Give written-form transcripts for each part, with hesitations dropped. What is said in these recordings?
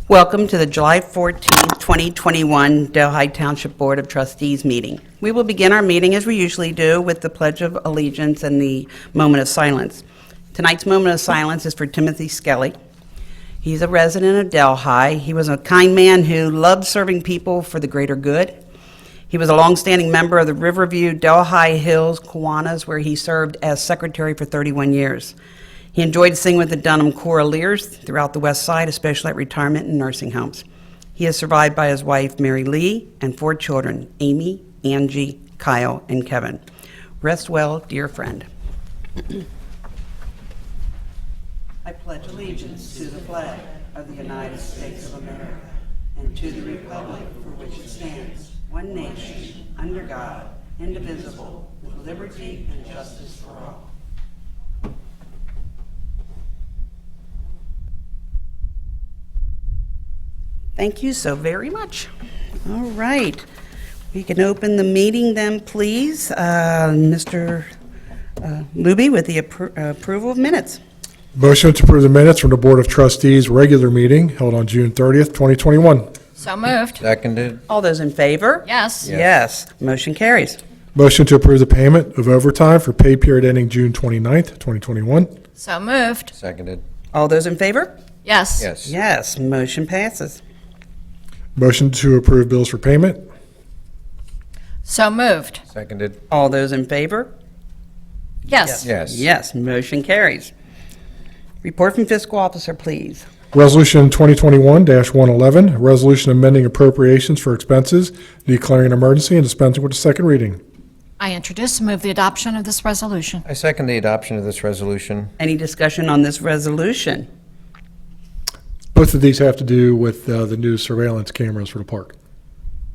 Welcome to the July 14th, 2021 Delhi Township Board of Trustees meeting. We will begin our meeting as we usually do with the Pledge of Allegiance and the moment of silence. Tonight's moment of silence is for Timothy Skelly. He's a resident of Delhi. He was a kind man who loved serving people for the greater good. He was a longstanding member of the Riverview Delhi Hills Kiwanis, where he served as secretary for 31 years. He enjoyed singing with the Dunham Choraleers throughout the West Side, especially at retirement and nursing homes. He is survived by his wife, Mary Lee, and 4 children, Amy, Angie, Kyle, and Kevin. Rest well, dear friend. I pledge allegiance to the flag of the United States of America and to the republic for which it stands, one nation, under God, indivisible, with liberty and justice for all. Thank you so very much. All right. We can open the meeting then, please. Mr. Luby with the approval of minutes. Motion to approve the minutes from the Board of Trustees regular meeting held on June 30th, 2021. So moved. Seconded. All those in favor? Yes. Yes. Motion carries. Motion to approve the payment of overtime for pay period ending June 29th, 2021. So moved. Seconded. All those in favor? Yes. Yes. Yes. Motion passes. Motion to approve bills for payment. So moved. Seconded. All those in favor? Yes. Yes. Yes. Motion carries. Report from fiscal officer, please. Resolution 2021-111, resolution amending appropriations for expenses, declaring an emergency and dispensing with the second reading. I introduce and move the adoption of this resolution. I second the adoption of this resolution. Any discussion on this resolution? Both of these have to do with the new surveillance cameras for the park.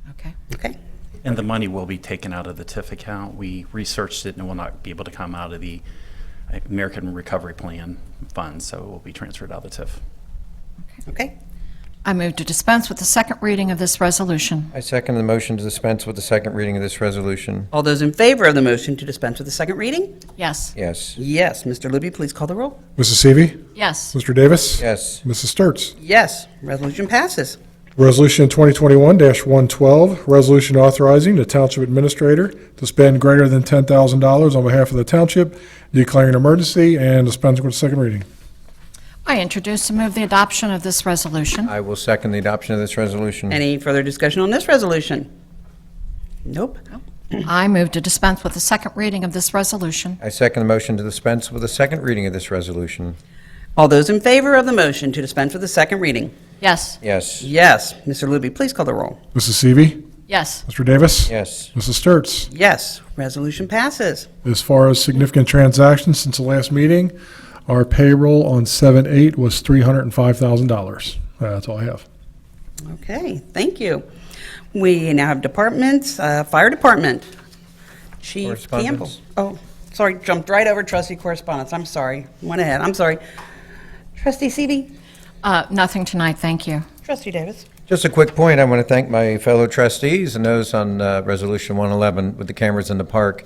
Okay. Okay. And the money will be taken out of the TIF account. We researched it and it will not be able to come out of the American Recovery Plan funds, so it will be transferred out of the TIF. Okay. I move to dispense with the second reading of this resolution. I second the motion to dispense with the second reading of this resolution. All those in favor of the motion to dispense with the second reading? Yes. Yes. Yes. Mr. Luby, please call the roll. Mrs. Seavey. Yes. Mr. Davis. Yes. Mrs. Sturts. Yes. Resolution passes. Resolution 2021-112, resolution authorizing the township administrator to spend greater than $10,000 on behalf of the township, declaring an emergency and dispensing with the second reading. I introduce and move the adoption of this resolution. I will second the adoption of this resolution. Any further discussion on this resolution? Nope. I move to dispense with the second reading of this resolution. I second the motion to dispense with the second reading of this resolution. All those in favor of the motion to dispense with the second reading? Yes. Yes. Yes. Mr. Luby, please call the roll. Mrs. Seavey. Yes. Mr. Davis. Yes. Mrs. Sturts. Yes. Resolution passes. As far as significant transactions since the last meeting, our payroll on 7/8 was $305,000. That's all I have. Okay. Thank you. We now have departments. Fire Department. Chief Campbell. Correspondence. Oh, sorry. Jumped right over trustee correspondence. I'm sorry. Went ahead. I'm sorry. Trustee Seavey. Nothing tonight, thank you. Trustee Davis. Just a quick point. I want to thank my fellow trustees and those on Resolution 111 with the cameras in the park.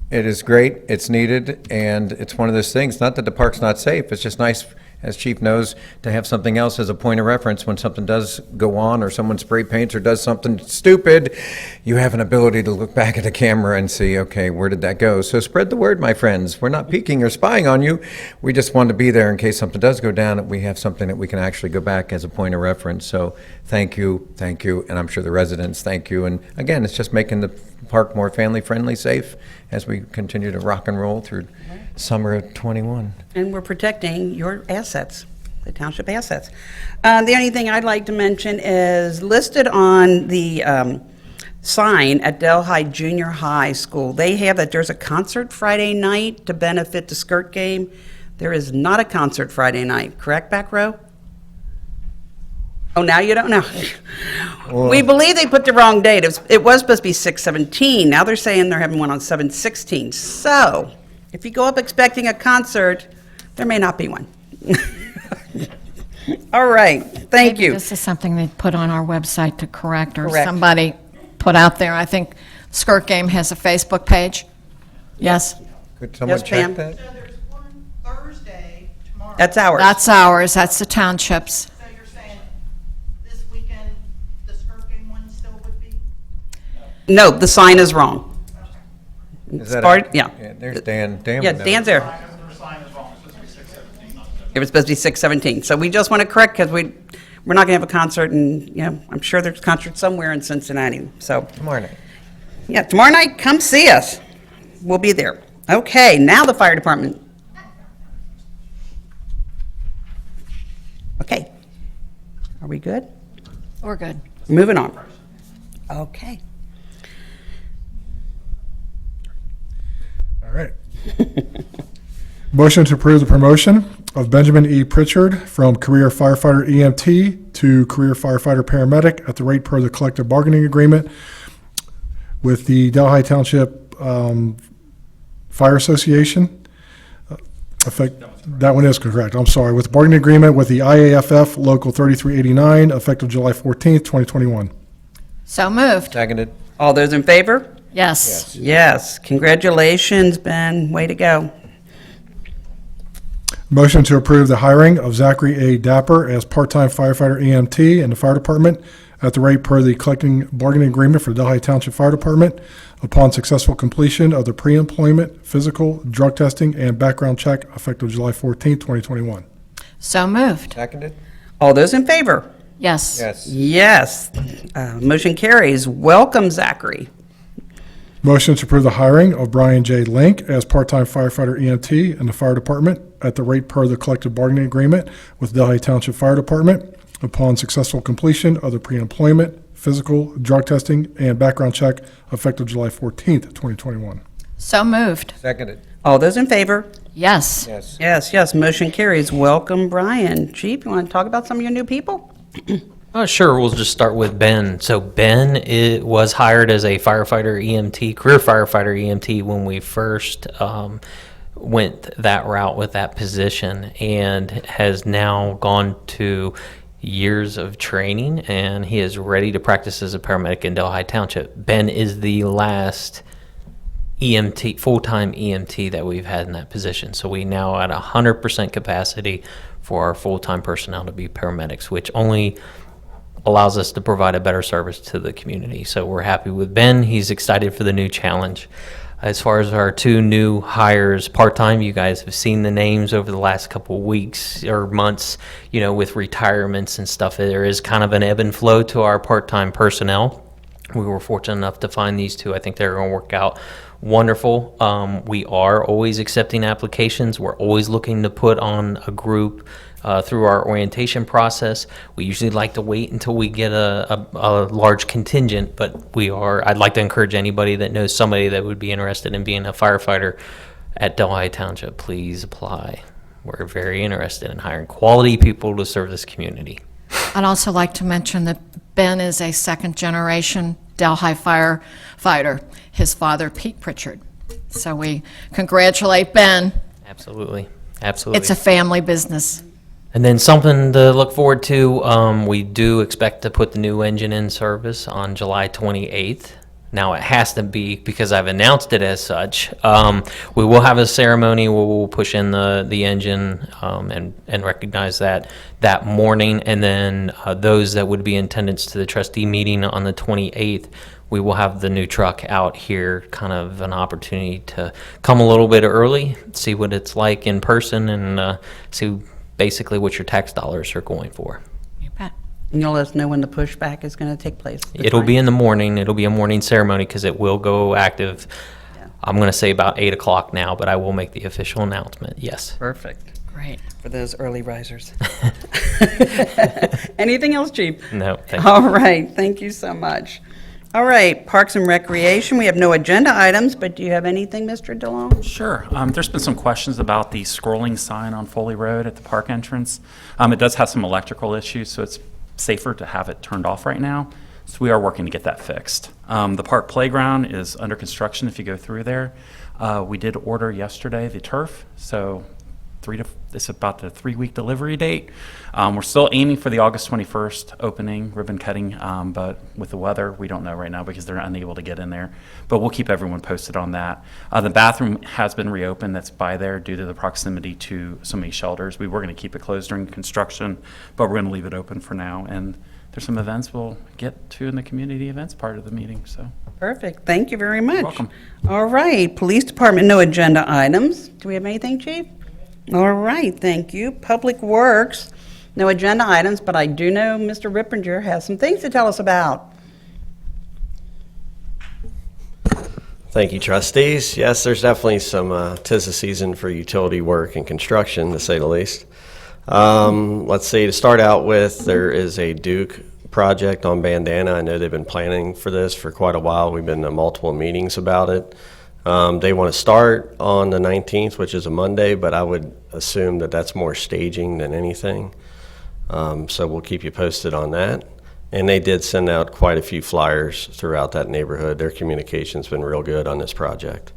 It is great, it's needed, and it's one of those things, not that the park's not safe, it's just nice, as Chief knows, to have something else as a point of reference when something does go on or someone spray paints or does something stupid. You have an ability to look back at the camera and see, okay, where did that go? So spread the word, my friends. We're not peeking or spying on you. We just want to be there in case something does go down, that we have something that we can actually go back as a point of reference. So thank you, and I'm sure the residents, thank you. And again, it's just making the park more family-friendly, safe, as we continue to rock and roll through summer of 21. And we're protecting your assets, the township assets. The only thing I'd like to mention is listed on the sign at Delhi Junior High School. They have that there's a concert Friday night to benefit the skirt game. There is not a concert Friday night, correct, back row? Oh, now you don't know. We believe they put the wrong date. It was supposed to be 6/17. Now they're saying they're having one on 7/16. So if you go up expecting a concert, there may not be one. All right. Thank Maybe you. this is something they put on our website to correct, or Correct. somebody put out there. I think Skirt Game has a Facebook page. Yes? Could someone Yes, check Pam. that? So there's one Thursday tomorrow. That's ours. That's ours, that's the township's. So you're saying No, the sign is wrong. Is that Part- yeah. There's Dan. Dan Yeah, would know. Dan's there. It was supposed to be 6:17. So we just want to correct because we're not going to have a concert, and I'm sure there's a concert somewhere in Cincinnati. So Tomorrow night. yeah, tomorrow night, come see us. We'll be there. Okay, now the fire department. Okay. Are we good? We're good. Moving on. Okay. All right. Motion to approve the promotion of Benjamin E. Pritchard from career firefighter EMT to career firefighter paramedic at the rate per the collective bargaining agreement with the Delhi Township Fire Association. That one is correct. I'm sorry. With bargaining agreement with the IAFF Local 3389, effective July 14th, 2021. So moved. Seconded. All those in favor? Yes. Yes. Congratulations, Ben. Way to go. Motion to approve the hiring of Zachary A. Dapper as part-time firefighter EMT in the fire department at the rate per the collective bargaining agreement for the Delhi Township Fire Department upon successful completion of the pre-employment, physical, drug testing, and background check effective July 14th, 2021. So moved. Seconded. All those in favor? Yes. Yes. Yes. Motion carries. Welcome, Zachary. Motion to approve the hiring of Brian J. Link as part-time firefighter EMT in the fire department at the rate per the collective bargaining agreement with Delhi Township Fire Department upon successful completion of the pre-employment, physical, drug testing, and background check effective July 14th, 2021. So moved. Seconded. All those in favor? Yes. Yes. Yes, yes. Motion carries. Welcome, Brian. Chief, you want to talk about some of your new people? Sure, we'll just start with Ben. So Ben was hired as a firefighter EMT, career firefighter EMT when we first went that route with that position, and has now gone to years of training, and he is ready to practice as a paramedic in Delhi Township. Ben is the last EMT, full-time EMT that we've had in that position. So we now at 100% capacity for our full-time personnel to be paramedics, which only allows us to provide a better service to the community. So we're happy with Ben. He's excited for the new challenge. As far as our two new hires part-time, you guys have seen the names over the last couple of weeks or months, with retirements and stuff. There is kind of an ebb and flow to our part-time personnel. We were fortunate enough to find these two. I think they're going to work out wonderful. We are always accepting applications. We're always looking to put on a group through our orientation process. We usually like to wait until we get a large contingent, but I'd like to encourage anybody that knows somebody that would be interested in being a firefighter at Delhi Township, please apply. We're very interested in hiring quality people to serve this community. I'd also like to mention that Ben is a second-generation Delhi firefighter. His father, Pete Pritchard. So we congratulate Ben. Absolutely. Absolutely. It's a family business. And then something to look forward to, we do expect to put the new engine in service on July 28th. Now it has to be, because I've announced it as such. We will have a ceremony where we'll push in the engine and recognize that morning. And then those that would be in attendance to the trustee meeting on the 28th, we will have the new truck out here, kind of an opportunity to come a little bit early, see what it's like in person, and see basically what your tax dollars are going for. You bet. And you'll let us know when the pushback is going to take place. It'll be in the morning. It'll be a morning ceremony because it will go active. Yeah. I'm going to say about 8 o'clock now, but I will make the official announcement. Yes. Perfect. Great. For those early risers. Anything else, Chief? No, thank you. All right, thank you so much. All right, Parks and Recreation, we have no agenda items, but do you have anything, Mr. DeLong? Sure. There's been some questions about the scrolling sign on Foley Road at the park entrance. It does have some electrical issues, so it's safer to have it turned off right now. So we are working to get that fixed. The park playground is under construction if you go through there. We did order yesterday the turf, so it's about the 3-week delivery date. We're still aiming for the August 21st opening, ribbon cutting, but with the weather, we don't know right now because they're unable to get in there. But we'll keep everyone posted on that. The bathroom has been reopened. That's by there due to the proximity to so many shelters. We were going to keep it closed during construction, but we're going to leave it open for now. And there's some events we'll get to in the community events part of the meeting. So Perfect. Thank you very much. welcome. All right, Police Department, no agenda items. Do we have anything, Chief? All right, thank you. Public Works, no agenda items, but I do know Mr. Rippinger has some things to tell us about. Thank you, trustees. Yes, there's definitely some, 'tis the season for utility work and construction, to say the least. Let's see, to start out with, there is a Duke project on Bandana. I know they've been planning for this for quite a while. We've been to multiple meetings about it. They want to start on the 19th, which is a Monday, but I would assume that that's more staging than anything. So we'll keep you posted on that. And they did send out quite a few flyers throughout that neighborhood. Their communication's been real good on this project.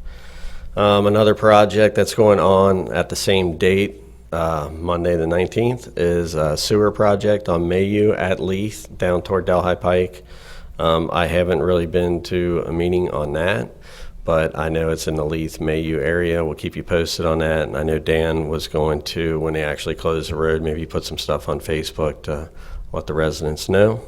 Another project that's going on at the same date, Monday the 19th, is a sewer project on Mayu at Leith down toward Delhi Pike. I haven't really been to a meeting on that, but I know it's in the Leith Mayu area. We'll keep you posted on that. And I know Dan was going to, when they actually close the road, maybe put some stuff on Facebook to let the residents know.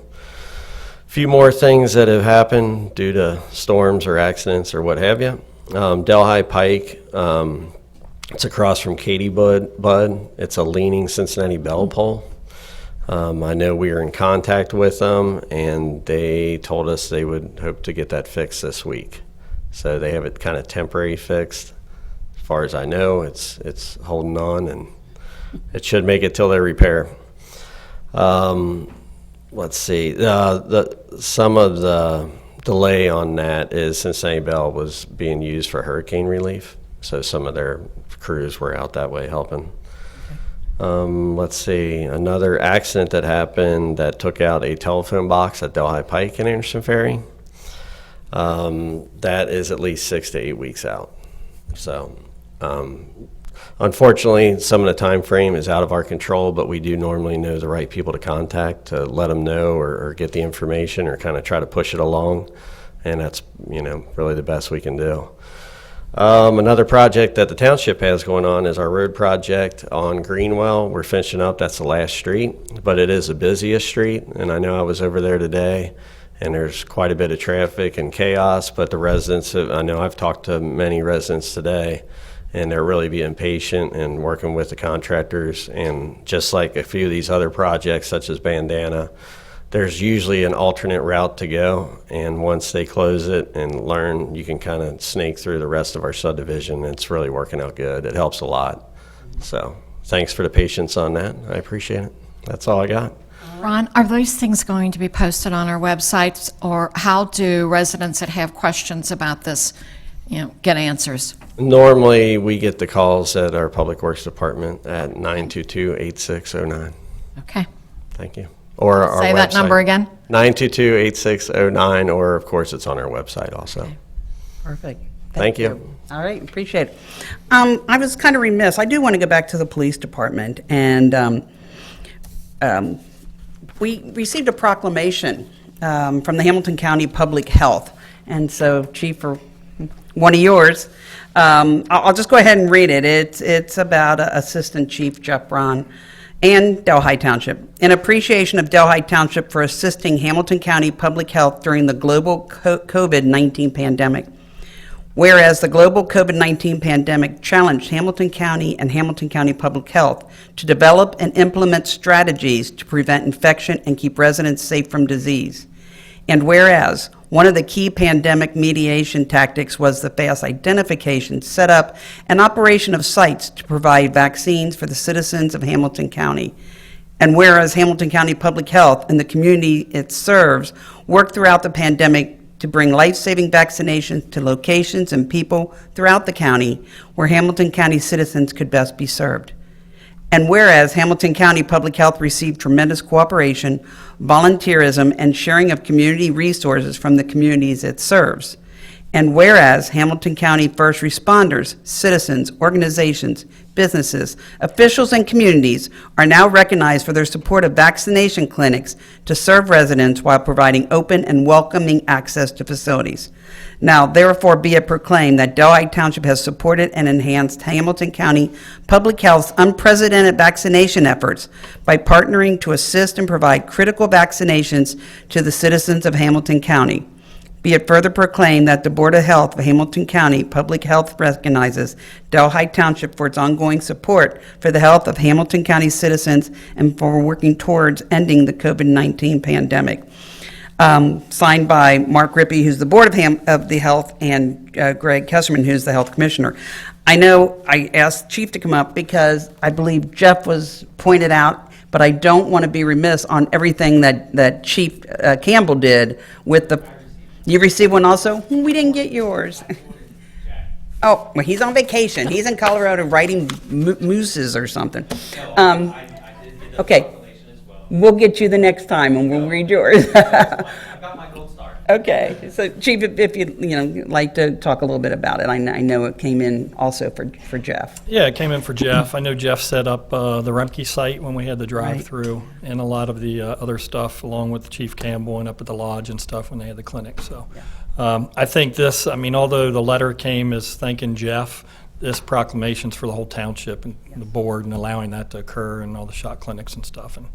A few more things that have happened due to storms or accidents or what have you. Delhi Pike, it's across from Katy Bud. It's a leaning Cincinnati bell pole. I know we are in contact with them, and they told us they would hope to get that fixed this week. So they have it kind of temporary fixed. As far as I know, it's holding on, and it should make it till they repair. Let's see. Some of the delay on that is Cincinnati Bell was being used for hurricane relief, so some of their crews were out that way helping. Let's see. Another accident that happened that took out a telephone box at Delhi Pike and Anderson Ferry. That is at least 6 to 8 weeks out. So, unfortunately, some of the time frame is out of our control, but we do normally know the right people to contact to let them know or get the information or kind of try to push it along. And that's, really the best we can do. Another project that the township has going on is our road project on Greenwell. We're finishing up. That's the last street, but it is the busiest street. And I know I was over there today, and there's quite a bit of traffic and chaos, but the residents, I know I've talked to many residents today, and they're really being patient and working with the contractors. And just like a few of these other projects, such as Bandana, there's usually an alternate route to go. And once they close it and learn, you can kind of snake through the rest of our subdivision. It's really working out good. It helps a lot. So thanks for the patience on that. I appreciate it. That's all I got. Ron, are those things going to be posted on our websites, or how do residents that have questions about this, get answers? Normally, we get the calls at our Public Works Department at 922-8609. Okay. Thank you. Or our Say that website. number again. 922-8609, or of course, it's on our website also. Okay. Perfect. Thank you. All right, appreciate it. I was kind of remiss. I do want to go back to the police department, and we received a proclamation from the Hamilton County Public Health, and so, Chief, for one of yours, I'll just go ahead and read it. It's about Assistant Chief Jeff Braun and Delhi Township. In appreciation of Delhi Township for assisting Hamilton County Public Health during the global COVID-19 pandemic. Whereas the global COVID-19 pandemic challenged Hamilton County and Hamilton County Public Health to develop and implement strategies to prevent infection and keep residents safe from disease. And whereas one of the key pandemic mediation tactics was the fast identification, setup, and operation of sites to provide vaccines for the citizens of Hamilton County. And whereas Hamilton County Public Health and the community it serves worked throughout the pandemic to bring life-saving vaccinations to locations and people throughout the county where Hamilton County citizens could best be served. And whereas Hamilton County Public Health received tremendous cooperation, volunteerism, and sharing of community resources from the communities it serves. And whereas Hamilton County first responders, citizens, organizations, businesses, officials, and communities are now recognized for their support of vaccination clinics to serve residents while providing open and welcoming access to facilities. Now, therefore, be it proclaimed that Delhi Township has supported and enhanced Hamilton County Public Health's unprecedented vaccination efforts by partnering to assist and provide critical vaccinations to the citizens of Hamilton County. Be it further proclaimed that the Board of Health of Hamilton County Public Health recognizes Delhi Township for its ongoing support for the health of Hamilton County citizens and for working towards ending the COVID-19 pandemic. Signed by Mark Rippey, who's the Board of the Health, and Greg Kesserman, who's the Health Commissioner. I know I asked Chief to come up because I believe Jeff was pointed out, but I don't want to be remiss on everything that Chief Campbell did with the... You received one also? We didn't get yours. Oh, well, he's on vacation. He's in Colorado writing mooses or something. Okay. We'll get you the next time and we'll read yours. I got my gold star. Okay, so Chief, if you'd like to talk a little bit about it, I know it came in also for Jeff. Yeah, it came in for Jeff. I know Jeff set up the Rumpke site when we had the drive-through and a lot of the other stuff along with Chief Campbell and up at the lodge and stuff when they had the clinic. So I think this, although the letter came as thanking Jeff, this proclamation's for the whole township and the board and allowing that to occur and all the shot clinics and stuff and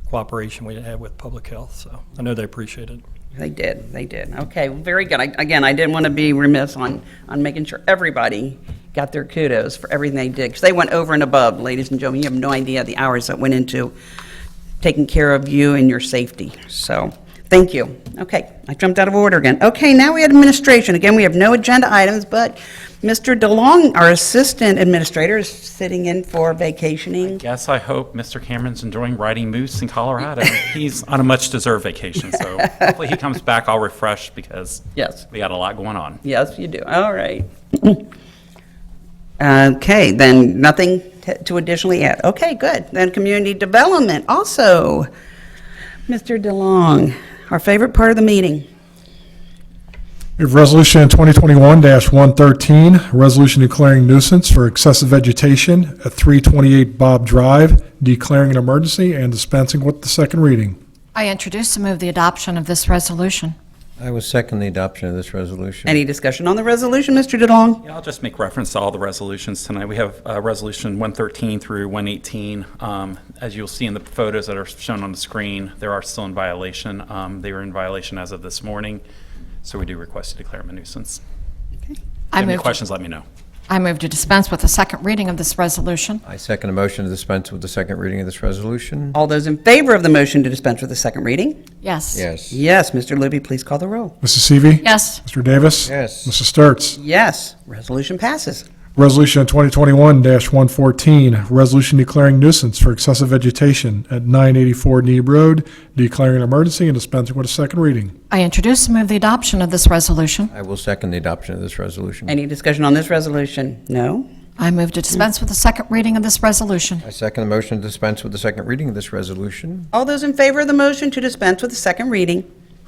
cooperation we had with public health. So I know they appreciate it. They did. Okay, well, very good. I didn't want to be remiss on making sure everybody got their kudos for everything they did, because they went over and above, ladies and gentlemen. You have no idea the hours that went into taking care of you and your safety. So, thank you. Okay, I jumped out of order again. Okay, now we have administration. Again, we have no agenda items, but Mr. DeLong, our assistant administrator, is sitting in for vacationing. Yes, I hope Mr. Cameron's enjoying riding moose in Colorado. He's on a much-deserved vacation, so hopefully he comes back all refreshed because Yes. we got a lot going on. Yes, you do. All right. Okay, then nothing to additionally add. Okay, good. Then community development also. Mr. DeLong, our favorite part of the meeting. We have Resolution 2021-113, resolution declaring nuisance for excessive vegetation at 328 Bob Drive, declaring an emergency and dispensing with the second reading. I introduce and move the adoption of this resolution. I will second the adoption of this resolution. Any discussion on the resolution, Mr. DeLong? Yeah, I'll just make reference to all the resolutions tonight. We have Resolution 113 through 118. As you'll see in the photos that are shown on the screen, they are still in violation. They were in violation as of this morning, so we do request to declare them a nuisance. If you have any questions, let me know. I move to dispense with the second reading of this resolution. I second the motion to dispense with the second reading of this resolution. All those in favor of the motion to dispense with the second reading? Yes. Yes. Yes, Mr. Luby, please call the roll. Mrs. Seavey. Yes. Mr. Davis. Yes. Mrs. Sturts. Yes, resolution passes. Resolution 2021-114, resolution declaring nuisance for excessive vegetation at 984 Neeb Road, declaring an emergency and dispensing with a second reading. I introduce and move the adoption of this resolution. I will second the adoption of this resolution. Any discussion on this resolution? No? I move to dispense with the second reading of this resolution. I second the motion to dispense with the second reading of this resolution. All those in favor of the motion to dispense with the second reading?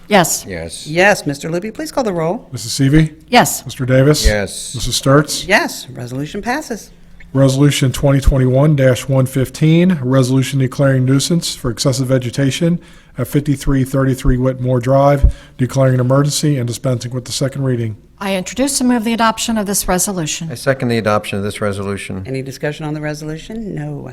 Yes. Yes. Yes, Mr. Luby, please call the roll. Mrs. Seavey. Yes. Mr. Davis. Yes. Mrs. Sturts. Yes, resolution passes. Resolution 2021-115, resolution declaring nuisance for excessive vegetation at 5333 Whitmore Drive, declaring an emergency and dispensing with the second reading. I introduce and move the adoption of this resolution. I second the adoption of this resolution. Any discussion on the resolution? No.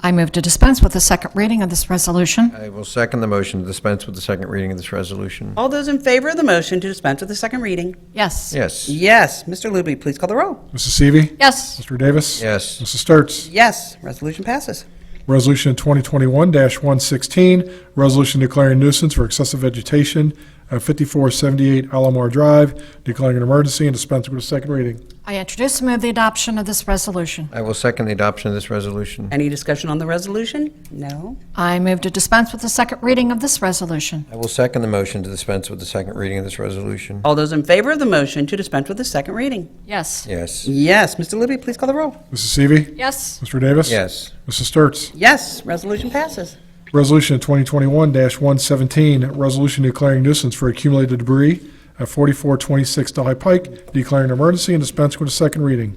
I move to dispense with the second reading of this resolution. I will second the motion to dispense with the second reading of this resolution. All those in favor of the motion to dispense with the second reading? Yes. Yes. Yes, Mr. Luby, please call the roll. Mrs. Seavey. Yes. Mr. Davis. Yes. Mrs. Sturts. Yes, resolution passes. Resolution 2021-116, resolution declaring nuisance for excessive vegetation at 5478 Alomar Drive, declaring an emergency and dispensing with a second reading. I introduce and move the adoption of this resolution. I will second the adoption of this resolution. Any discussion on the resolution? No. I move to dispense with the second reading of this resolution. I will second the motion to dispense with the second reading of this resolution. All those in favor of the motion to dispense with the second reading? Yes. Yes. Yes, Mr. Luby, please call the roll. Mrs. Seavey. Yes. Mr. Davis. Yes. Mrs. Sturts. Yes, resolution passes. Resolution 2021-117, resolution declaring nuisance for accumulated debris at 4426 Delhi Pike, declaring an emergency and dispensing with a second reading.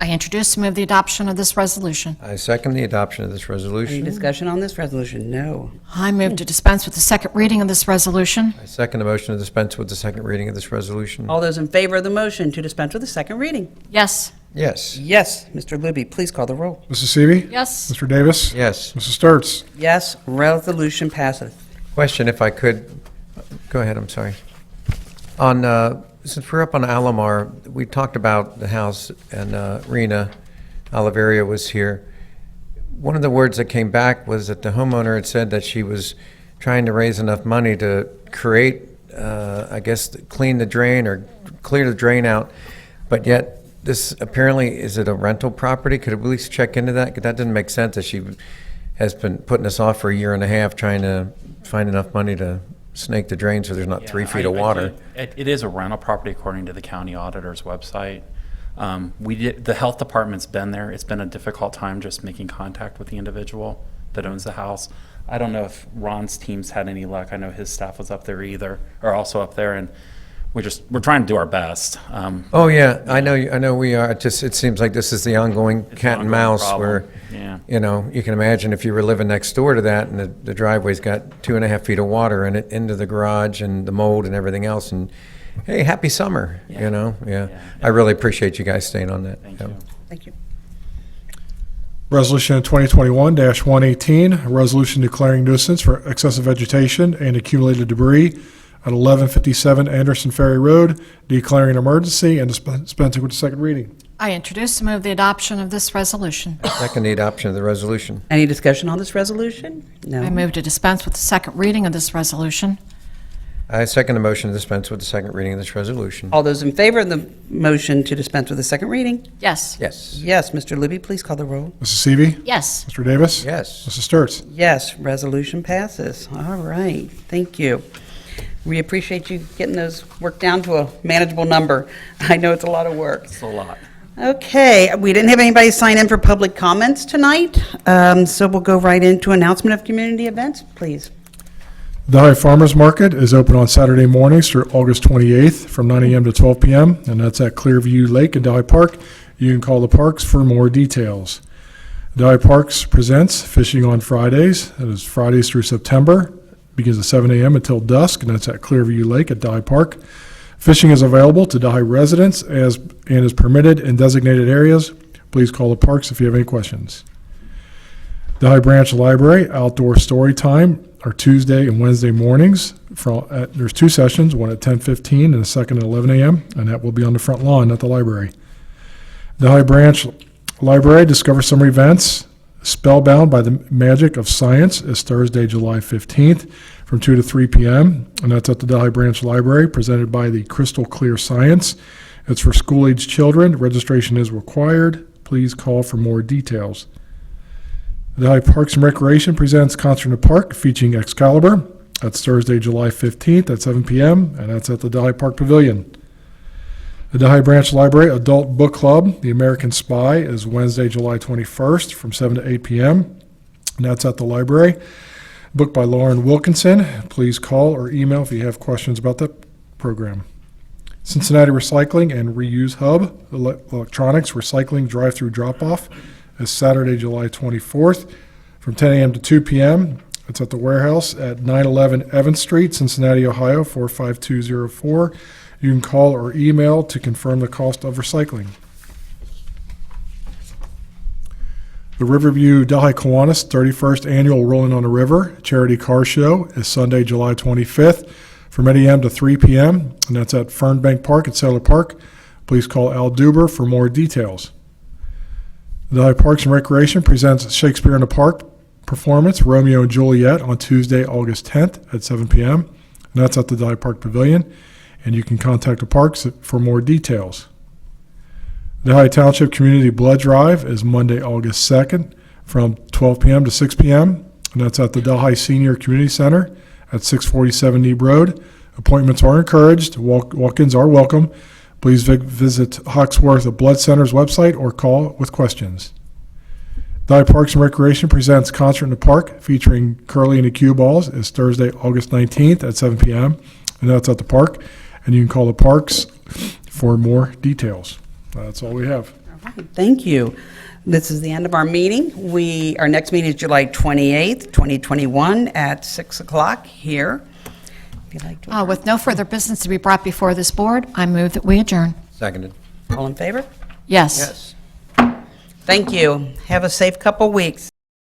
I introduce and move the adoption of this resolution. I second the adoption of this Any resolution. discussion on this resolution? No. I move to dispense with the second reading of this resolution. I second the motion to dispense with the second reading of this resolution. All those in favor of the motion to dispense with the second reading? Yes. Yes. Yes, Mr. Luby, please call the roll. Mrs. Seavey. Yes. Mr. Davis. Yes. Mrs. Sturts. Yes, resolution passes. Question, if I could, go ahead, I'm sorry. Since we're up on Alomar, we talked about the house, and Rena Oliveria was here. One of the words that came back was that the homeowner had said that she was trying to raise enough money to create, I guess, clean the drain or clear the drain out, but yet this apparently, is it a rental property? Could we at least check into that? 'Cause that didn't make sense that she has been putting us off for a year and a half trying to find enough money to snake the drain so there's not 3 feet of water. It is a rental property according to the county auditor's website. The health department's been there. It's been a difficult time just making contact with the individual that owns the house. I don't know if Ron's team's had any luck. I know his staff was up there or also up there, and we're trying to do our best. Oh, yeah, I know we are. It seems like this is the ongoing cat and mouse problem. where, Yeah. you can imagine if you were living next door to that and the driveway's got 2.5 feet of water in it into the garage and the mold and everything else, and hey, happy summer, yeah. I really appreciate you guys staying on that. Thank Yeah. you. Thank you. Resolution 2021-118, a resolution declaring nuisance for excessive vegetation and accumulated debris at 1157 Anderson Ferry Road, declaring an emergency and dispensing with the second reading. I introduce and move the adoption of this resolution. Second, the adoption of the resolution. Any discussion on this resolution? No. I move to dispense with the second reading of this resolution. I second the motion to dispense with the second reading of this resolution. All those in favor of the motion to dispense with the second reading? Yes. Yes. Yes, Mr. Luby, please call the roll. Mrs. Seavey. Yes. Mr. Davis. Yes. Mrs. Sturts. Yes, resolution passes. All right, thank you. We appreciate you getting those worked down to a manageable number. I know it's a lot of work. It's a lot. Okay, we didn't have anybody sign in for public comments tonight, so we'll go right into announcement of community events, please. The Delhi Farmers Market is open on Saturday mornings through August 28th from 9 a.m. to 12 p.m., and that's at Clearview Lake in Delhi Park. You can call the parks for more details. Delhi Parks presents Fishing on Fridays. That is Fridays through September. Begins at 7 a.m. until dusk, and that's at Clearview Lake at Delhi Park. Fishing is available to Delhi residents and is permitted in designated areas. Please call the parks if you have any questions. Delhi Branch Library Outdoor Story Time are Tuesday and Wednesday mornings. There's 2 sessions, one at 10:15 and a second at 11 a.m., and that will be on the front lawn at the library. Delhi Branch Library Discover Summer Events. Spellbound by the Magic of Science is Thursday, July 15th from 2 to 3 p.m., and that's at the Delhi Branch Library, presented by the Crystal Clear Science. It's for school-age children. Registration is required. Please call for more details. The Delhi Parks and Recreation presents Concert in the Park featuring Excalibur. That's Thursday, July 15th at 7 p.m., and that's at the Delhi Park Pavilion. The Delhi Branch Library Adult Book Club, The American Spy, is Wednesday, July 21st from 7 to 8 p.m., and that's at the library. Book by Lauren Wilkinson. Please call or email if you have questions about that program. Cincinnati Recycling and Reuse Hub, Electronics Recycling Drive-Through Drop-Off, is Saturday, July 24th from 10 a.m. to 2 p.m. It's at the warehouse at 911 Evans Street, Cincinnati, Ohio, 45204. You can call or email to confirm the cost of recycling. The Riverview Delhi Kiwanis 31st Annual Rolling on the River Charity Car Show is Sunday, July 25th from 8 a.m. to 3 p.m., and that's at Fernbank Park at Sailor Park. Please call Al Duber for more details. The Delhi Parks and Recreation presents Shakespeare in the Park performance, Romeo and Juliet, on Tuesday, August 10th at 7 p.m., and that's at the Delhi Park Pavilion, and you can contact the parks for more details. The Delhi Township Community Blood Drive is Monday, August 2nd from 12 p.m. to 6 p.m., and that's at the Delhi Senior Community Center at 647 Neeb Road. Appointments are encouraged. Walk-ins are welcome. Please visit Hawksworth Blood Center's website or call with questions. Delhi Parks and Recreation presents Concert in the Park featuring Curly and the Cue Balls is Thursday, August 19th at 7 p.m., and that's at the park, and you can call the parks for more details. That's all we have. All right, thank you. This is the end of our meeting. Our next meeting is July 28th, 2021 at 6 o'clock here. If you'd like to. With no further business to be brought before this board, I move that we adjourn. Seconded. All in favor? Yes. Thank you. Have a safe couple weeks.